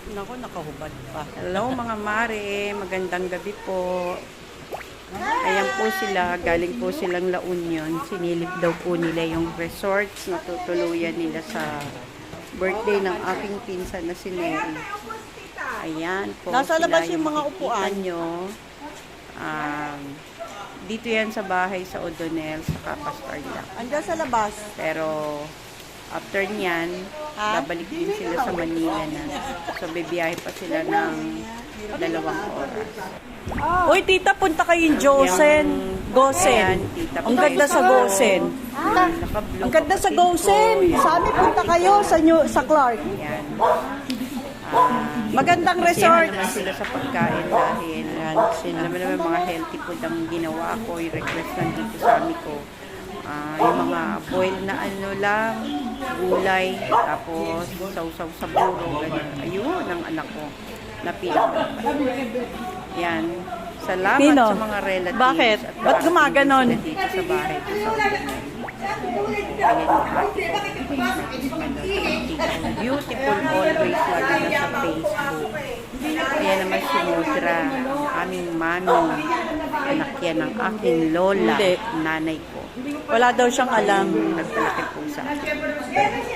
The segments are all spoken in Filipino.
Naku, nakahubad pa. Hello mga mare, magandang gabi po. Ayan po sila, galing po silang La Union. Sinilip daw po nila yung resorts na tutuluyan nila sa birthday ng aking pinsan na si Neri. Ayan po. Nasa sila labas yung mga upuan. nyo. Dito yan sa bahay sa O'Donnell, sa Kapastarla. Andiyan sa labas. Pero after niyan, babalik din sila sa Manila na. So, bibiyahe pa sila ng 2 oras. Uy, tita, punta kayong Gosen. Ayan, tita, Ang ganda sa Gosen. Naka-blue Ang ganda sa kapatid ko. Gosen. Ayan. Sabi, punta kayo sa Clark. Ayan. Magandang Resort. resort. Naman sila sa pagkain dahil alam mo naman mga healthy food ang ginawa ko. Yung request lang dito sa amin ko. Yung mga boil na ano lang, gulay, tapos sausaw sa buro, ganun. Ayun, ang anak ko. Napila ko. Yan. Salamat Pino? sa mga relatives. Bakit? At Ba't gumaganon? sila dito sa bahay ko sa Ordinary. Ayan yung ate ko. Beautiful always, lagi na sa Facebook. Ayan naman si Mudra, ang aming mami. Anak yan ng aking lola, Hindi. nanay ko. Wala daw siyang alam. Nagpalaki po sa akin.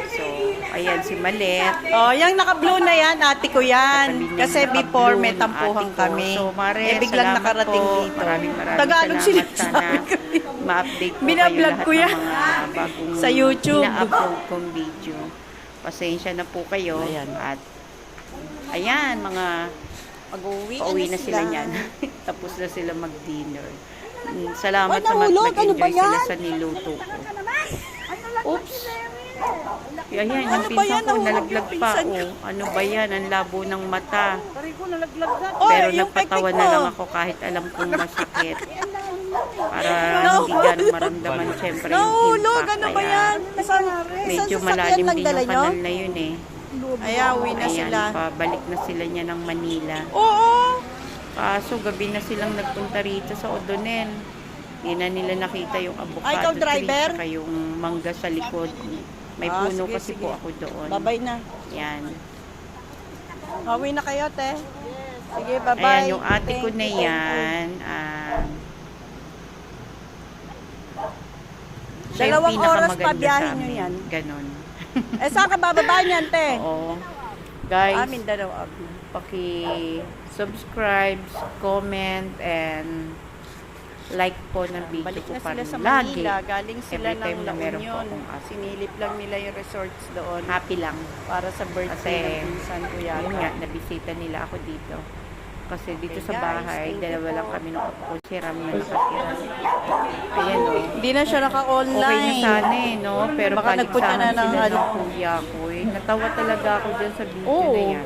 So, ayan si Malet. Oh, yung naka-blue na yan, ate ko yan. Katabi niya Kasi yung before naka-blue may ng tampuhan ate ko. kami. So, Mare, biglang salamat nakarating po. dito. Maraming Tagalog salamat. sinasabi Sana ko. ma-update po Binablog kayo lahat ko yan. ng mga bagong Sa YouTube. ina-upload kong video. Pasensya na po kayo. Ayan. At ayan, mga pauwi na sila niyan. Tapos na sila mag-dinner. Salamat Ay, naman nahulog. Ano ba nag-enjoy sila yan? sa niluto ko. Oops! Ayan, yung Ano ba pinsan yan? ko Nahulog nalaglag yung pa. pinsan Oh. Ano ba yan? Ang labo ng mata. Oy, Pero yung nagpatawa pekpek na mo. lang ako kahit alam kong masakit. Para hindi gano'ng maramdaman siyempre yung Nahulog. impact. Ano ba Kaya yan? medyo sasakyan malalim lang din dala yung nyo? kanal na yun eh. Ay, uwi na Ayan, sila. pabalik na sila niya ng Manila. Oo. Kaso gabi na silang nagpunta rito sa O'Donnell. Hindi na nila nakita yung avocado Ay, ikaw tree driver? saka yung mangga sa likod. May puno Sige, kasi sige. po ako doon. Bye-bye na. Yan. Uwi na kayo, te. Sige, bye-bye. Ayan, yung ate ko Thank na you, thank you. yan. Siya yung Dalawang oras pa pinakamaganda biyahe sa nyo amin. yan. Ganon. Eh, saan ka bababa niyan, te? Oo. Guys, Amin dalaw, abi. paki-subscribe, comment, and like po ng video Balik ko na pa sila sa lagi. Manila. Galing sila Every time ng na La meron po Union. akong aso. Sinilip lang nila yung resorts doon Happy lang. para sa birthday Kasi, ng pinsan ko Yun nga, yata. nabisita nila ako dito. Kasi dito Okay, sa guys, bahay, thank you dalawa lang po. kami ng apo ko, si Ram na nakatira. Ayan o. Hindi na siya naka-online. Okay na sana eh, no? Pero Baka nagpunta na paligsahan ng sila ano. ng kuya ko eh. Natawa talaga ako dyan sa video Oo. na yan.